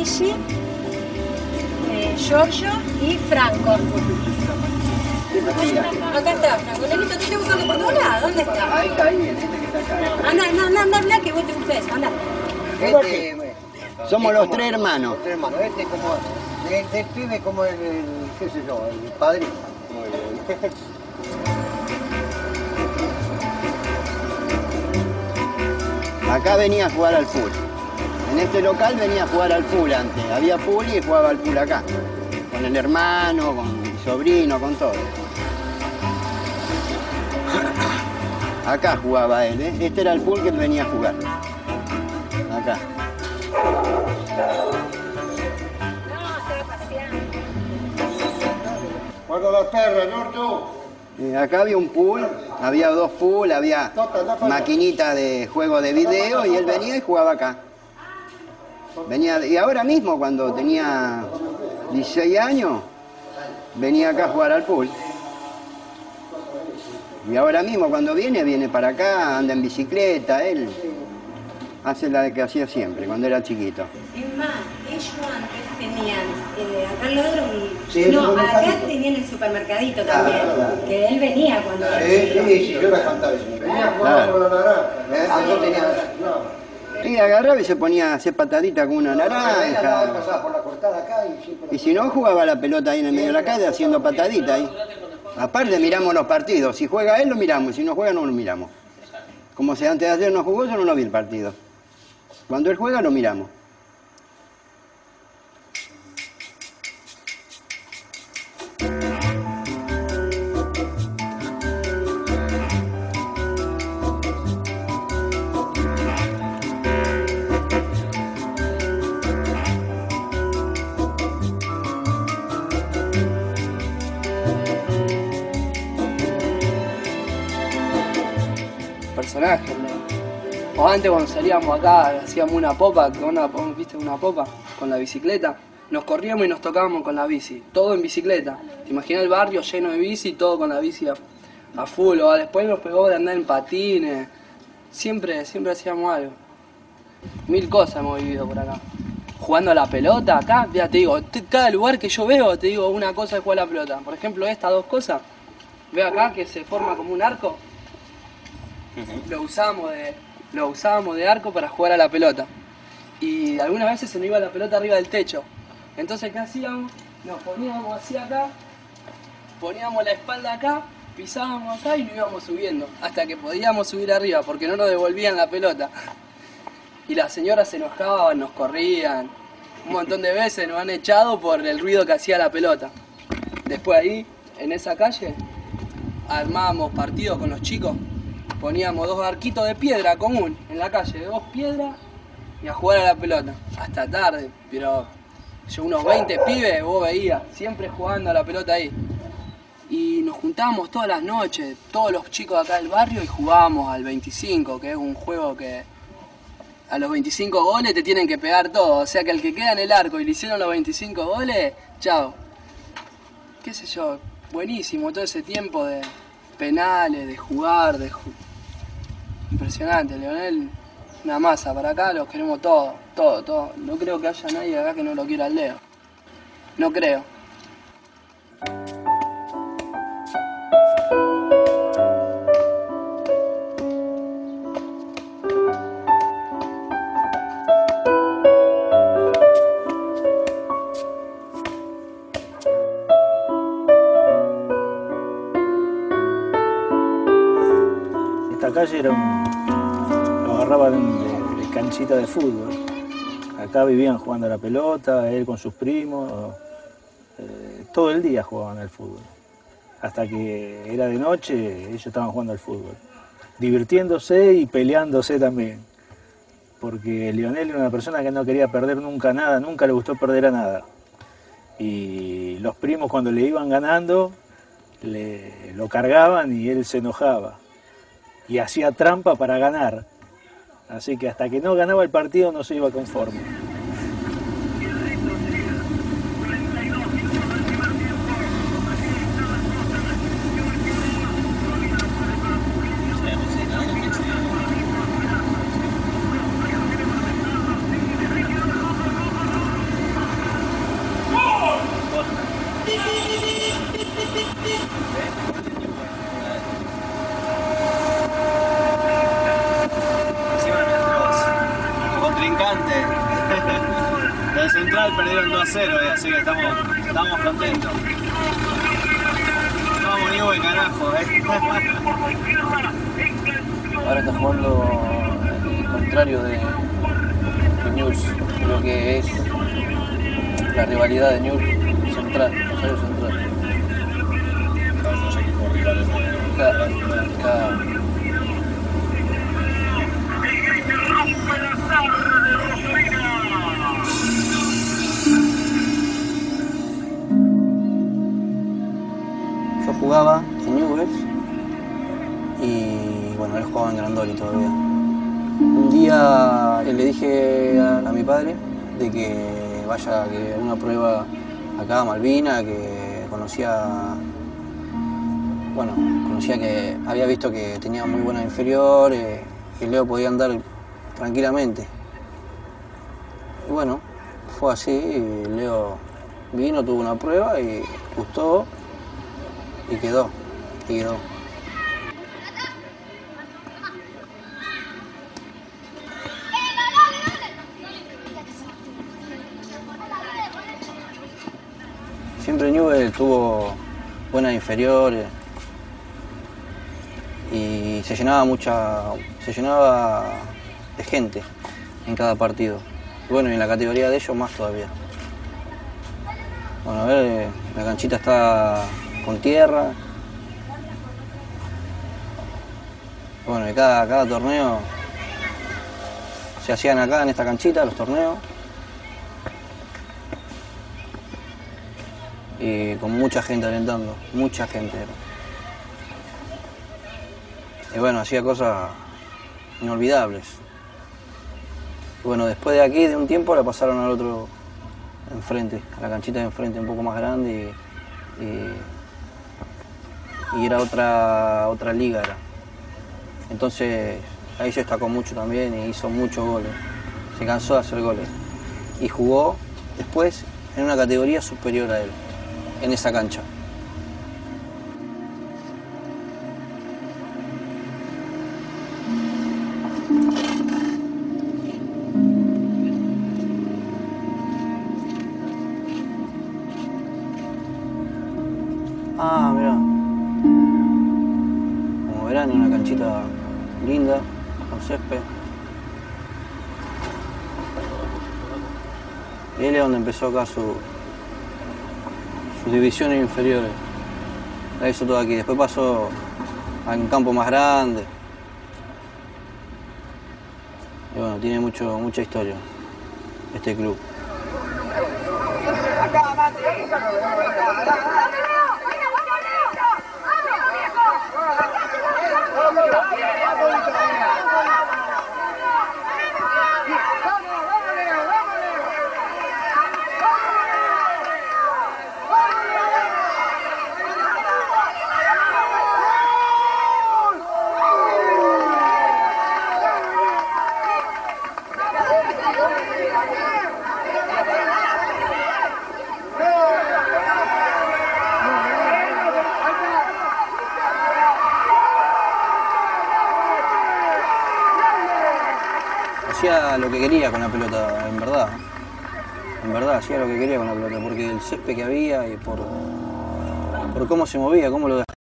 Daisy, Giorgio y Franco. Acá está, Franco. Nenito, te estoy buscando por todos lados. ¿Dónde está? Ahí está, ahí, este que está acá. Anda, habla que vos te gusta eso, anda. Somos los tres hermanos. Los tres hermanos. Este como del pibe como el, qué sé yo, el padrino. Muy bien. Acá venía a jugar al pool. En este local venía a jugar al pool antes. Había pool y jugaba al pool acá. Con el hermano, con mi sobrino, con todo. Acá jugaba él, ¿eh? Este era el pool que él venía a jugar. Acá. Guarda la terra, ¿no tú? Acá había un pool, había dos pools, había maquinita de juego de video y él venía y jugaba acá. Venía, y ahora mismo, cuando tenía 16 años, venía acá a jugar al pool. Y ahora mismo, cuando viene para acá, anda en bicicleta, él hace la que hacía siempre, cuando era chiquito. Es más, ellos antes tenían, acá al lado Sí, no, acá tenían el supermercadito también, claro. que él venía cuando era Sí, yo la cantaba eso. Venía a jugar con la naranja. Yo tenía... Y agarraba y se ponía a hacer patadita con una Pasaba naranja. por la cortada acá y siempre... Y si no, jugaba la pelota ahí en el medio de la calle haciendo patadita ahí. Aparte miramos los partidos, si juega él lo miramos, si no juega no lo miramos. Como si antes de ayer no jugó, yo no lo vi el partido. Cuando él juega lo miramos. Personajes, ¿no? O antes cuando salíamos acá, hacíamos una popa, ¿viste? Una popa con la bicicleta, nos corríamos y nos tocábamos con la bici, todo en bicicleta. Te imaginas el barrio lleno de bici, todo con la bici a full, o después nos pegó de andar en patines, siempre hacíamos algo. Mil cosas hemos vivido por acá. Jugando a la pelota acá, ya te digo, cada lugar que yo veo, te digo, una cosa es jugar a la pelota. Por ejemplo, estas dos cosas, veo acá que se forma como un arco. Lo usábamos de arco para jugar a la pelota. Y algunas veces se nos iba la pelota arriba del techo. Entonces, ¿qué hacíamos? Nos poníamos así acá, poníamos la espalda acá, pisábamos acá y nos íbamos subiendo. Hasta que podíamos subir arriba, porque no nos devolvían la pelota. Y las señoras se enojaban, nos corrían. Un montón de veces nos han echado por el ruido que hacía la pelota. Después ahí, en esa calle, armábamos partidos con los chicos. Poníamos dos arquitos de piedra común en la calle, dos piedras y a jugar a la pelota. Hasta tarde, pero yo unos 20 pibes, vos veías, siempre jugando a la pelota ahí. Y nos juntábamos todas las noches, todos los chicos de acá del barrio y jugábamos al 25, que es un juego que a los 25 goles te tienen que pegar todo. O sea que el que queda en el arco y le hicieron los 25 goles, chao. Qué sé yo, buenísimo todo ese tiempo de penales, de jugar, Impresionante, Leonel, una masa. Para acá los queremos todos, todo. No creo que haya nadie acá que no lo quiera al Leo. No creo. Esta calle lo agarraban de canchita de fútbol. Acá vivían jugando a la pelota, él con sus primos, todo el día jugaban al fútbol. Hasta que era de noche, ellos estaban jugando al fútbol, divirtiéndose y peleándose también. Porque Leonel era una persona que no quería perder nunca nada, nunca le gustó perder a nada. Y los primos cuando le iban ganando, lo cargaban y él se enojaba. Y hacía trampa para ganar. Así que hasta que no ganaba el partido no se iba conforme. de Central perdieron 2-0, así que estamos contentos. Vamos, Newell, carajo, Ahora está jugando el contrario de Newell's, lo que es la rivalidad de Newell's Central, Rosario Central. Los dos equipos rivales de... Cada Yo jugaba en Newell's y bueno, él jugaba en Grandoli todavía. Un día le dije a mi padre de que vaya a una prueba acá a Malvina, que conocía que había visto que tenía muy buenas inferiores, que Leo podía andar tranquilamente. Y bueno, fue así, y Leo vino, tuvo una prueba y gustó y quedó. Siempre Newell tuvo buenas inferiores y se llenaba de gente en cada partido. Y bueno, y en la categoría de ellos más todavía. Bueno, a ver, la canchita está con tierra. Bueno, y cada torneo se hacían acá en esta canchita, los torneos. Y con mucha gente alentando, mucha gente. Y bueno, hacía cosas inolvidables. Y bueno, después de aquí, de un tiempo, la pasaron al otro enfrente, a la canchita de enfrente, un poco más grande y era otra liga. Entonces ahí se destacó mucho también y hizo muchos goles. Se cansó de hacer goles. Y jugó después en una categoría superior a él, en esa cancha. Ah, mirá. Como verán, una canchita linda, con césped. Y él es donde empezó acá sus divisiones inferiores. La hizo todo aquí. Después pasó a un campo más grande. Y bueno, tiene mucha historia este club. Hacía lo que quería con la pelota, en verdad. En verdad, hacía lo que quería con la pelota, porque el césped que había y por cómo se movía, cómo lo dejaba.